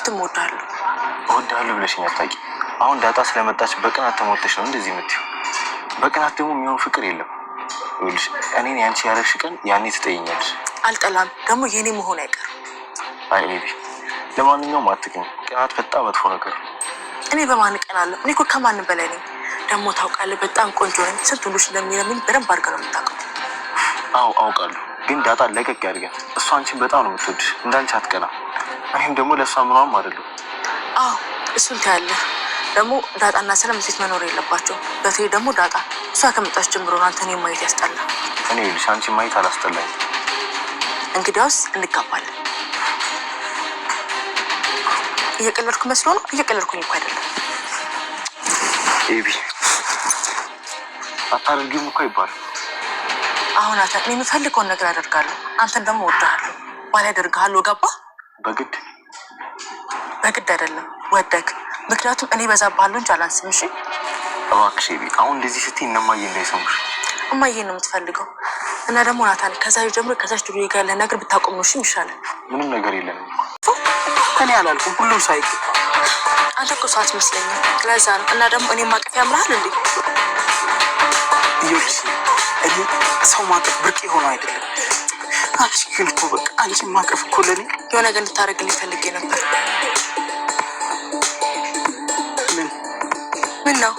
በፊትም እወድሃለሁ ብለሽኝ አታውቂ። አሁን ዳጣ ስለመጣች በቅናት ተሞልተሽ ነው እንደዚህ የምትይው። በቅናት ደግሞ የሚሆን ፍቅር የለም። ይኸውልሽ እኔን ያንቺ ያረግሽ ቀን ያኔ ትጠይኛለሽ። አልጠላም ደግሞ የኔ መሆን አይቀርም። አይ ቤቢ ለማንኛውም አትቅኝ። ቅናት በጣም መጥፎ ነገር። እኔ በማን እቀናለሁ? እኔ እኮ ከማንም በላይ ነኝ። ደግሞ ታውቃለህ በጣም ቆንጆ ነኝ። ስንት ሁሉ ስለሚለምኝ በደንብ አድርገህ ነው የምታውቀው። አዎ አውቃለሁ፣ ግን ዳጣ ለቀቅ ያድርጋት። እሷ አንቺን በጣም ነው የምትወድሽ፣ እንዳንቺ አትቀና። እኔም ደግሞ ለእሷ ምኗም አይደለም። አዎ እሱን ታያለህ። ደግሞ ዳጣና ሰላም ሴት መኖር የለባቸው። በተለይ ደግሞ ዳጣ እሷ ከመጣች ጀምሮ ነው አንተ እኔን ማየት ያስጠላ። እኔ ይኸውልሽ አንቺን ማየት አላስጠላኝ። እንግዲያውስ እንጋባለን። እየቀለድኩ መስሎ ነው? እየቀለድኩኝ እኮ አይደለም። ቤቢ አታደርጊም እኮ ይባላል። አሁን እኔ የምፈልገውን ነገር አደርጋለሁ። አንተን ደግሞ እወድሃለሁ። ባል ያደርግሃለሁ። ገባህ? በግድ አይደለም ወደክ። ምክንያቱም እኔ በዛብሃለሁ እንጂ አላንስም። እሺ እባክሽ ቤቢ አሁን እንደዚህ ስትይ እነማዬ እንዳይሰሙሽ። እማዬን ነው የምትፈልገው። እና ደግሞ ናታን ከዛሬ ጀምሮ ከዛች ዱርዬ ጋር ያለ ነገር ብታቆም ነው እሺ የሚሻለው። ምንም ነገር የለንም። እኔ አላልኩም ሁሉም ሳይቅ አንተ እኮ ሰዓት መስለኛል። ለዛ ነው። እና ደግሞ እኔ ማቀፍ ያምራል እንዴ? ይኸውልሽ እኔ ሰው ማቀፍ ብርቅ ሆኖ አይደለም። አንቺ ግን እኮ በቃ አንቺ ማቀፍ እኮ ለኔ የሆነ ነገር እንድታደርግልኝ ፈልጌ ነበር። ምን ነው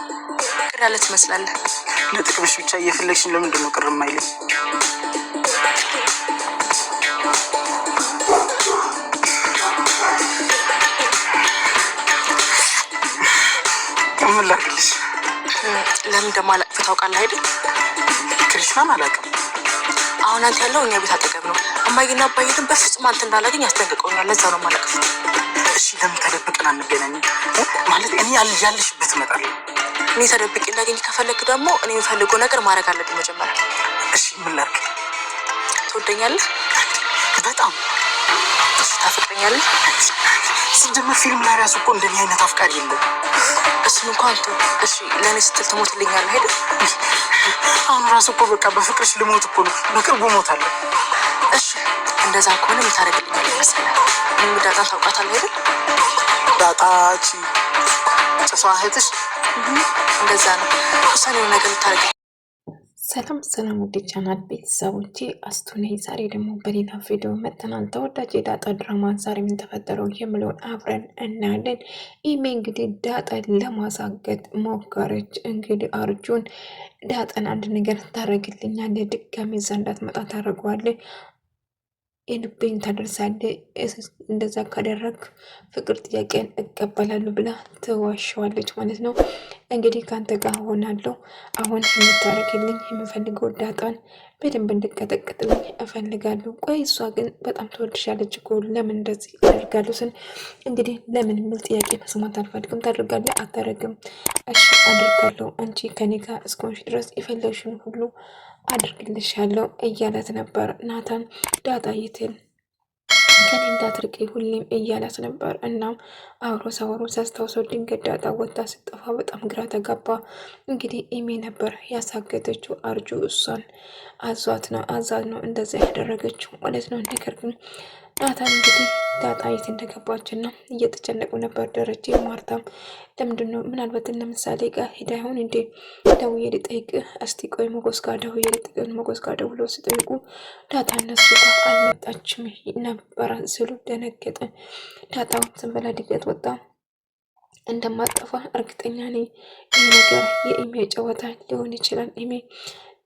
ቅር ያለ ትመስላለህ? ለጥቅምሽ ብቻ እየፈለግሽኝ ለምንድን ነው ቅር የማይለኝ? ምን ላድርግልሽ? ለምን እንደማላቅፍ ታውቃለህ አይደል? ክሪሽናን አላውቅም። አሁን አንተ ያለው እኛ ቤት አጠገብ ነው። እማዬና አባዬ ግን በፍጹም አንተ እንዳላገኝ ያስጠንቅቀውኛል። ለዛ ነው የማላቅፍ። እሺ ለምን ተደብቀን አንገናኝም? ማለት እኔ ያለሽበት እመጣለሁ። እኔ ተደብቄ እንዳገኝ ከፈለግ ደግሞ እኔ የምፈልገው ነገር ማድረግ አለብኝ መጀመሪያ። እሺ ምን ላድርግ? ትወደኛለህ? በጣም። እሺ ታፈቅረኛለህ? ሲጀመር ፊልም ላይ ራሱ እኮ እንደኔ አይነት አፍቃሪ የለም። እሱን እንኳን ተው። እሺ ለእኔ ስትል ትሞትልኛለህ አይደል? አሁን ራሱ እኮ በቃ በፍቅርሽ ልሞት እኮ ነው። በቅርቡ እሞታለሁ። እሺ እንደዛ ከሆነ የምታደርግልኛለህ መሰለህ? ዳጣን ታውቃታለህ አይደል? ዳጣች ጭሷ እህትሽ? እንደዛ ነው። እሷን የሆነ ነገር የምታደርግ። ሰላም ውድ ቻናል ቤተሰቦቼ አስቱ ነኝ። ዛሬ ደግሞ በሌላ ቪዲዮ መጥተናል። ተወዳጅ የዳጣ ድራማ ዛሬ ምን ተፈጠረው የምለውን አብረን እናያለን። ኢሜ እንግዲህ ዳጣን ለማሳገት ሞከረች። እንግዲህ አርጁን ዳጣን አንድ ነገር ታደርግልኛለህ፣ ድጋሚ እዛ እንዳትመጣ ታደርገዋለህ፣ የልቤን ታደርሳለህ፣ እንደዛ ካደረግ ፍቅር ጥያቄን እቀበላለሁ ብላ ትዋሸዋለች ማለት ነው። እንግዲህ ከአንተ ጋር ሆናለሁ። አሁን የምታደርግልኝ የምፈልገው ዳጣን በደንብ እንድቀጠቅጥልኝ እፈልጋለሁ። ቆይ እሷ ግን በጣም ትወድሻለች እኮ ለምን እንደዚህ አደርጋለሁ ስን እንግዲህ ለምን የሚል ጥያቄ መስማት አልፈልግም። ታደርጋለህ? አታደርግም? እሺ አደርጋለሁ። አንቺ ከኔ ጋር እስከሆንሽ ድረስ የፈለግሽን ሁሉ አድርግልሻለሁ እያላት ነበር ናታን። ዳጣ የትን ከኔ እንዳትርቂ ሁሌም እያላት ነበር። እናም አብሮ ሳወሩ ሳስታውሰው ድንገት ዳጣ ወጣ ስጠፋ በጣም ግራ ተጋባ። እንግዲህ ኢሜ ነበር ያሳገተችው አርጁ እሷን አዟት ነው እንደዛ ያደረገችው ማለት ነው። ነገር ግን ናታን እንግዲህ ዳጣ የት እንደገባችና እየተጨነቁ ነበር። ደረጀ ማርታም ለምንድን ነው ምናልባት ለምሳሌ ጋር ሄዳ ይሆን እንዴ ደውዬ ልጠይቅ እስቲ ቆይ ሞገስ ጋር ደውዬ ልጠይቅ። ሞገስ ጋር ደውለው ሲጠይቁ ዳጣ እነሱ ጋር አልመጣችም ነበረ ስሉ ደነገጠ። ዳጣም ዝም ብላ ድንገት ወጣ። እንደማጠፋ እርግጠኛ ነኝ። ይህ ነገር የኢሜ ጨዋታ ሊሆን ይችላል። ኢሜ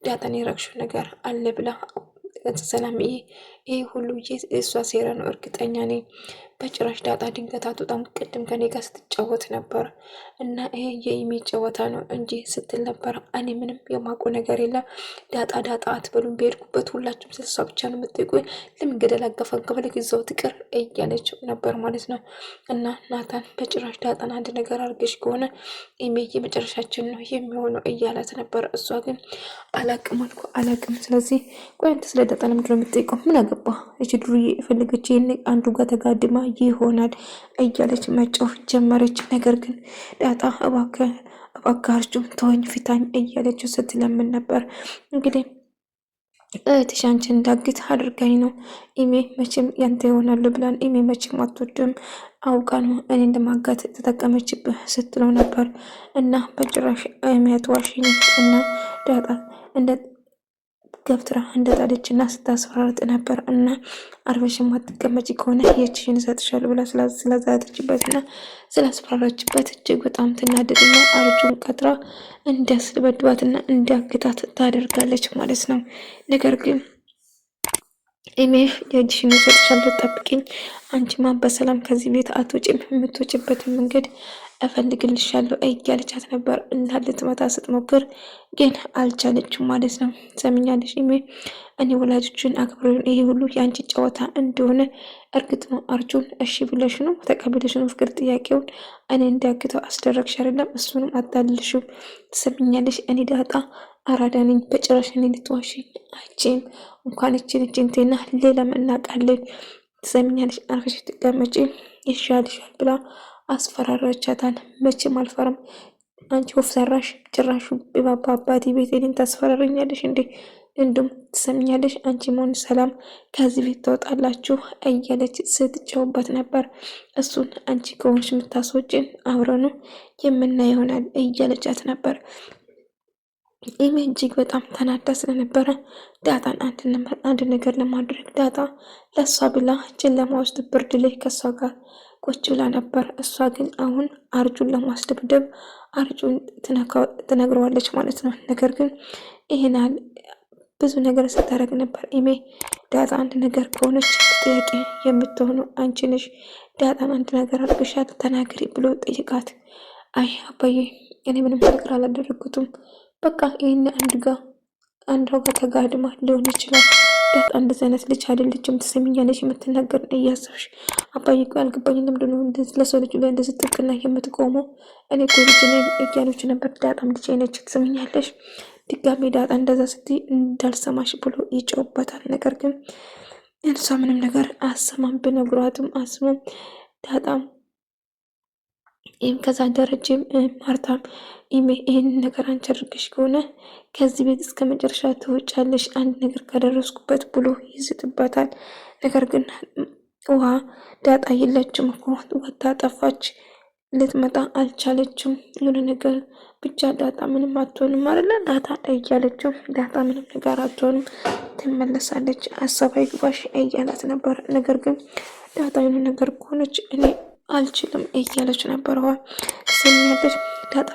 ዳጣን የረግሽው ነገር አለ ብላ ሰላምዬ ይህ ሁሉ የእሷ ሴራ ነው እርግጠኛ ነኝ። በጭራሽ ዳጣ ድንገት አትወጣም። ቅድም ከኔ ጋር ስትጫወት ነበር እና ይሄ የኢሜ ጨዋታ ነው እንጂ ስትል ነበር። እኔ ምንም የማውቀው ነገር የለም። ዳጣ አትበሉም። በሄድኩበት ሁላችሁም ስለሷ ብቻ ነው የምትጠይቁኝ። ለምን ገደል አገፋገበለክ እዛው ትቅር እያለች ነበር ማለት ነው። እና ናታን በጭራሽ ዳጣን አንድ ነገር አድርገሽ ከሆነ ኢሜ የመጨረሻችን ነው የሚሆነው እያላት ነበር። እሷ ግን አላቅም አልኩ አላቅም። ስለዚህ ቆይ አንተ ስለ ዳጣ ለምንድን ነው የምትጠይቀው? ምን አገባ? እቺ ዱርዬ የፈለገች አንዱ ጋር ተጋድማ ይሆናል እያለች መጮህ ጀመረች። ነገር ግን ዳጣ እባክህ አርጁ ተወኝ ፊታኝ እያለችው ስትለምን ነበር። እንግዲህ እህትሽ አንቺን እንዳግት አድርጋኝ ነው ኢሜ መቼም ያንተ ይሆናሉ ብላን ኢሜ መቼም አትወድም አውቃ ነው እኔ እንደማጋት ተጠቀመችብህ ስትለው ነበር። እና በጭራሽ አይሚያት ዋሽኝ እና ዳጣ እንደ ገፍትራ እንደጣለች እና ስታስፈራርጥ ነበር። እና አርፈሽ የማትቀመጪ ከሆነ የችሽን እሰጥሻለሁ ብላ ስላዛተችበት እና ስላስፈራራችበት እጅግ በጣም ትናደድና አርጁን ቀጥራ እንዲያስደበድባትና እንዲያግታት ታደርጋለች ማለት ነው። ነገር ግን ኢሜ የእጅሽን እሰጥሻለሁ ጠብቂኝ፣ አንቺማ በሰላም ከዚህ ቤት አትወጪም፣ የምትወጪበትን መንገድ እፈልግልሻለሁ እያለቻት ነበር። እንዳልትመታ ስትሞክር ግን አልቻለችም ማለት ነው። ሰምኛለሽ ኢሜ፣ እኔ ወላጆችን አክብሬን ይሄ ሁሉ የአንቺ ጨዋታ እንደሆነ እርግጥ ነው። አርጁን እሺ ብለሽ ነው ተቀብለሽ ነው ፍቅር ጥያቄውን እኔ እንዲያግተው አስደረግሽ አይደለም? እሱንም አታልልሽው። ትሰምኛለሽ? እኔ ዳጣ አራዳ ነኝ። በጭራሽ እኔ ልትዋሽኝ አይቼም እንኳን እችንቴና ሌላም እናውቃለን። ትሰምኛለሽ? አርፈሽ ትቀመጪ ይሻልሻል ብላ አስፈራራቻታን። መቼም አልፈራም አንቺ ወፍ ሰራሽ፣ ጭራሹ በአባቴ ቤት እኔን ታስፈራረኛለሽ እንዴ? እንዱም ትሰምኛለሽ? አንቺ መሆን ሰላም ከዚህ ቤት ትወጣላችሁ እያለች ስትጫውበት ነበር። እሱን አንቺ ከሆንሽ የምታስወጪን አብረኑ የምናይ ይሆናል እያለቻት ነበር። ኢሜ እጅግ በጣም ተናዳ ስለነበረ ዳጣን አንድ ነገር ለማድረግ ዳጣ ለእሷ ብላ ጨለማ ውስጥ ብርድ ላይ ከእሷ ጋር ቁጭ ብላ ነበር። እሷ ግን አሁን አርጁን ለማስደብደብ አርጁን ትነግረዋለች ማለት ነው። ነገር ግን ይህን ያህል ብዙ ነገር ስታደርግ ነበር ኢሜ። ዳጣ አንድ ነገር ከሆነች ጥያቄ የምትሆነው አንቺ ነሽ። ዳጣን አንድ ነገር አድርግሻል ተናገሪ ብሎ ጠይቃት። አይ አባዬ እኔ ምንም ነገር አላደረግኩትም፣ በቃ ይህን አንዷ ጋር ተጋድማ ሊሆን ይችላል። ዳጣ እንደዚህ አይነት ልጅ አይደለችም። ትሰሚኛለሽ? የምትናገር እያሰብሽ አባዬ እኮ ያልገባኝ ለምንድን ነው ለሰው ልጅ ላይ እንደዚህ ጥብቅና የምትቆመው? እኔ እኮ ልጅ ነኝ እያለች ነበር። ዳጣም ልጅ ነች። ትሰሚኛለሽ? ድጋሜ ዳጣ እንደዛ ስትይ እንዳልሰማሽ ብሎ ይጮውበታል። ነገር ግን እሷ ምንም ነገር አሰማም፣ ብነግሯትም አስሙም ዳጣም ይህም ከዛ ደረጀም ማርታም ይህን ነገር አንቺ አድርገሽ ከሆነ ከዚህ ቤት እስከ መጨረሻ ትወጫለሽ፣ አንድ ነገር ካደረስኩበት ብሎ ይዝትበታል። ነገር ግን ውሃ ዳጣ የለችም እኮ ወታ ጠፋች፣ ልትመጣ አልቻለችም። የሆነ ነገር ብቻ ዳጣ ምንም አትሆንም አይደለ ዳጣ እያለችው ዳጣ ምንም ነገር አትሆንም ትመለሳለች፣ አሰባይ ግባሽ እያላት ነበር። ነገር ግን ዳጣ የሆነ ነገር ከሆነች እኔ አልችልም እያለች ነበር። ውሃ ትሰሚያለሽ? ዳጣ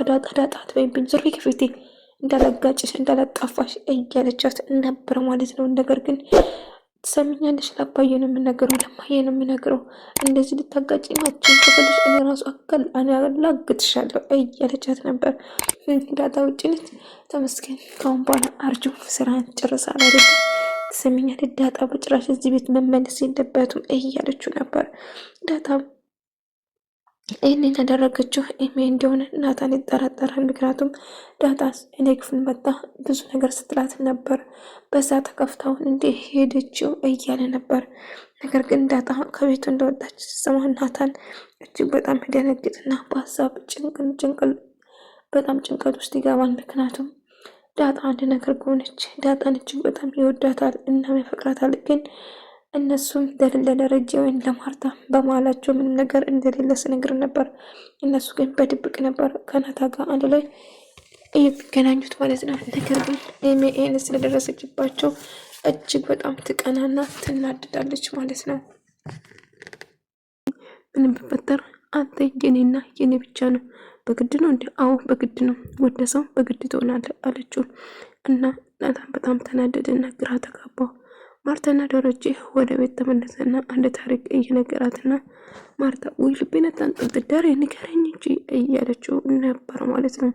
አትበይብኝ፣ ዞር በይ ከፊቴ፣ እንዳላጋጭሽ እንዳላጣፋሽ እያለቻት ነበር ማለት ነው። ነገር ግን ትሰሚኛለሽ? ለአባዬ ነው የምነግረው፣ ለማዬ ነው የምነግረው። እንደዚህ ልታጋጭ ናቸው ከፈለሽ እኔ ራሱ አካል አላግጥሻለሁ እያለቻት ነበር። ዳጣ ውጭ ነች። ተመስገን፣ ካሁን በኋላ አርጁ ስራን ጨርሳል አይደል? ትሰሚኛለሽ? ዳጣ በጭራሽ እዚህ ቤት መመለስ የለበትም እያለችው ነበር። ዳጣ ይህንን ያደረገችው ኢሜ እንደሆነ ናታን ይጠራጠራል። ምክንያቱም ዳጣ እኔ ክፍል መጣ ብዙ ነገር ስትላት ነበር። በዛ ተከፍታውን እንዴ ሄደችው እያለ ነበር። ነገር ግን ዳጣ ከቤቱ እንደወጣች ሲሰማ ናታን እጅግ በጣም ደነግጥና በሀሳብ በጣም ጭንቀት ውስጥ ይገባል። ምክንያቱም ዳጣ አንድ ነገር ከሆነች ዳጣን እጅግ በጣም ይወዳታል እና ያፈቅራታል። ግን እነሱም ለደረጀ ወይም ለማርታ በመሀላቸው ምንም ነገር እንደሌለ ስነግር ነበር። እነሱ ግን በድብቅ ነበር ከናታ ጋር አንድ ላይ የሚገናኙት ማለት ነው። ነገር ግን ይህን ስለደረሰችባቸው እጅግ በጣም ትቀናና ትናድዳለች ማለት ነው። ምንም ቢፈጠር አንተ የኔና የኔ ብቻ ነው። በግድ ነው እንዴ? አዎ በግድ ነው። ወደ ሰው በግድ ትሆናለህ አለችው እና ናታን በጣም ተናደደና ግራ ተጋባው። ማርታና ደረጀ ወደ ቤት ተመለሰና አንድ ታሪክ እየነገራትና ማርታ ወይ ልቤን አታንጠልጥል ንገረኝ እንጂ እያለችው ነበር ማለት ነው።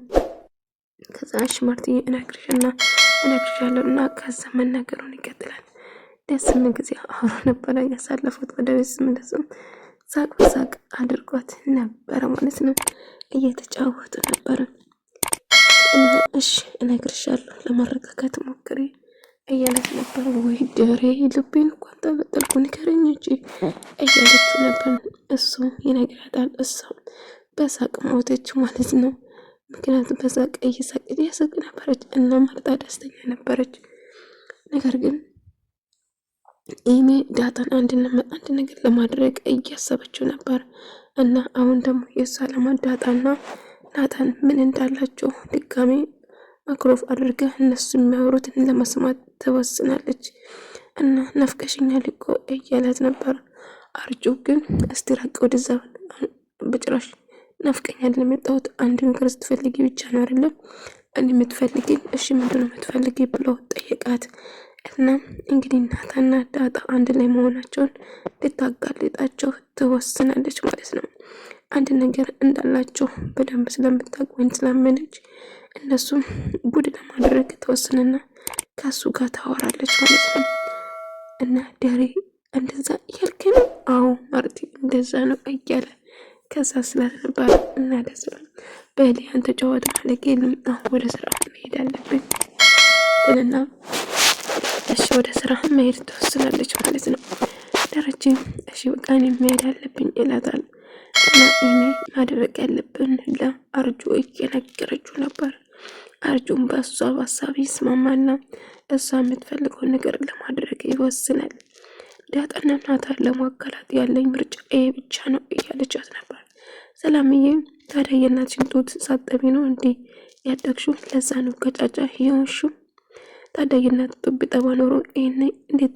ከዛ እሺ ማርትዬ እነግርሻለሁ እና ከዛ መናገሩን ይቀጥላል። ደስ ምን ጊዜ አብሮ ነበረ ያሳለፉት። ወደ ቤት ስመለስም ሳቅ በሳቅ አድርጓት ነበረ ማለት ነው። እየተጫወቱ ነበረ እና እሺ እነግርሻለሁ ለማረጋጋት ሞክሪ እያለች ነበር። ወይ ደሬ ልቤን እንኳን ተበጠልኩ ንገረኝ እንጂ እያለችው ነበር። እሱ ይነግራታል። እሷ በሳቅ ሞተች ማለት ነው። ምክንያቱም በሳቅ እየሳቅ ነበረች እና ማርታ ደስተኛ ነበረች። ነገር ግን ኢሜ ዳጣን አንድ ነገር ለማድረግ እያሰበችው ነበር እና አሁን ደግሞ የእሷ ዳጣና ናታን ምን እንዳላቸው ድጋሜ ማክሮፍ አድርጋ እነሱ የሚያወሩትን ለመስማት ትወስናለች እና ናፍቀሽኛል እኮ እያላት ነበር። አርጁ ግን እስቲ ራቅ ወደዛ፣ በጭራሽ ናፍቀኛል ለመጣሁት አንድ ነገር ስትፈልጊ ብቻ ነው አይደለም እኔ የምትፈልጊኝ? እሺ ምንድነው የምትፈልጊ ብሎ ጠየቃት። እና እንግዲህ ናታና ዳጣ አንድ ላይ መሆናቸውን ልታጋልጣቸው ትወስናለች ማለት ነው። አንድ ነገር እንዳላቸው በደንብ ስለምታውቅ ወይም ስላመነች እነሱም ጉድ ለማድረግ ተወስንና ከሱ ጋር ታወራለች ማለት ነው። እና ዳሬ እንደዛ እያልክ ነው? አዎ ማርቲ እንደዛ ነው እያለ ከዛ ስላልነበር እና ደስ ብሎ በሊያን ተጫወት ማለት የለም አሁን ወደ ስራ መሄድ አለብን እና እሺ ወደ ስራ መሄድ ትወስናለች ማለት ነው። ደረጀም እሺ በቃ እኔ መሄድ አለብኝ ይላታል። እና እኔ ማድረግ ያለብን ለአርጁ እየነገረችው ነበር። አርጁም በእሷ ሀሳብ ይስማማና እሷ የምትፈልገውን ነገር ለማድረግ ይወስናል። ዳጣና ናታን ለማጋላት ያለኝ ምርጫ ይሄ ብቻ ነው እያለቻት ነበር። ሰላምዬ ታዲያ የእናትሽን ጡት ሳጠቢ ነው እንዴ ያደግሽው? ለዛ ነው ቀጫጫ የሆንሽው? ታዲያ የእናት ጡት ቢጠባ ኖሮ ይሄኔ እንዴት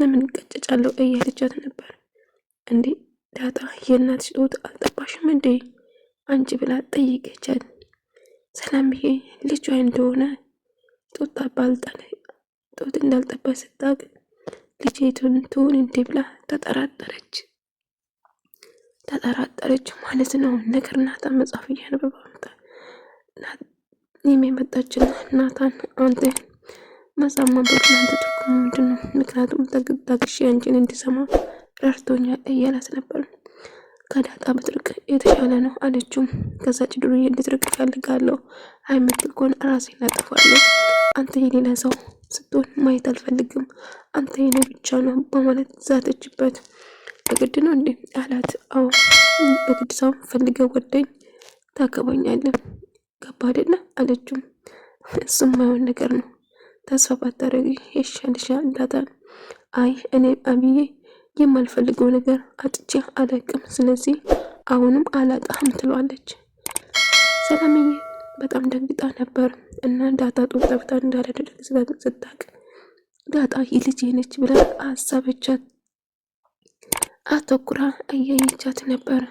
ለምን ቀጨጫለሁ እያለቻት ነበር። እንዴ ዳጣ የእናትሽ ጡት አልጠባሽም እንዴ አንቺ ብላ ጠይቀቻት። ሰላምዬ ልጇ እንደሆነ ጡት እንዳልጠባ ስታውቅ ልጄ ትሁን እንዴ ብላ ተጠራጠረች ማለት ነው። ነገር ናታን መጽሐፍ እያነበበ የመጣችና ናታን አንተ መጽሐፍ ማንበብ ለአንተ ትርጉሙ ምንድን ነው? ምክንያቱም ታግሼ አንቺን እንዲሰማ ረድቶኛል እያላት ነበር። ከዳጣ ብትርቅ የተሻለ ነው አለችው። ከዛች ዱርዬ እንድትርቅ እፈልጋለሁ፣ አይመትል ከሆነ ራሴን አጠፋለሁ። አንተ የሌላ ሰው ስትሆን ማየት አልፈልግም፣ አንተ የኔ ብቻ ነው በማለት ዛተችበት። በግድ ነው እንዴ አላት። አዎ በግድ ሰው ፈልገው ወደኝ ታገባኛለህ ገባ አይደለ አለችው። እሱም ማይሆን ነገር ነው፣ ተስፋ ባታደርጊ ይሻልሻል እንዳታል። አይ እኔ አብዬ የማልፈልገው ነገር አጥቼ አላውቅም፣ ስለዚህ አሁንም አላጣህም ትሏለች። ሰላምዬ በጣም ደንግጣ ነበር እና ዳጣ ጡት ጠብታ እንዳላደረግ ስታውቅ ዳጣ ልጄ ነች ብላ አሳበቻት። አተኩራ እያየቻት ነበር።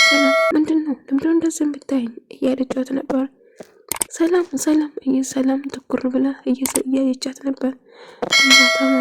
ሰላም ምንድነው ለምንድነው እንደዚህ የምታይኝ እያለቻት ነበር። ሰላም ትኩር ብላ እያየቻት ነበር። እናታማ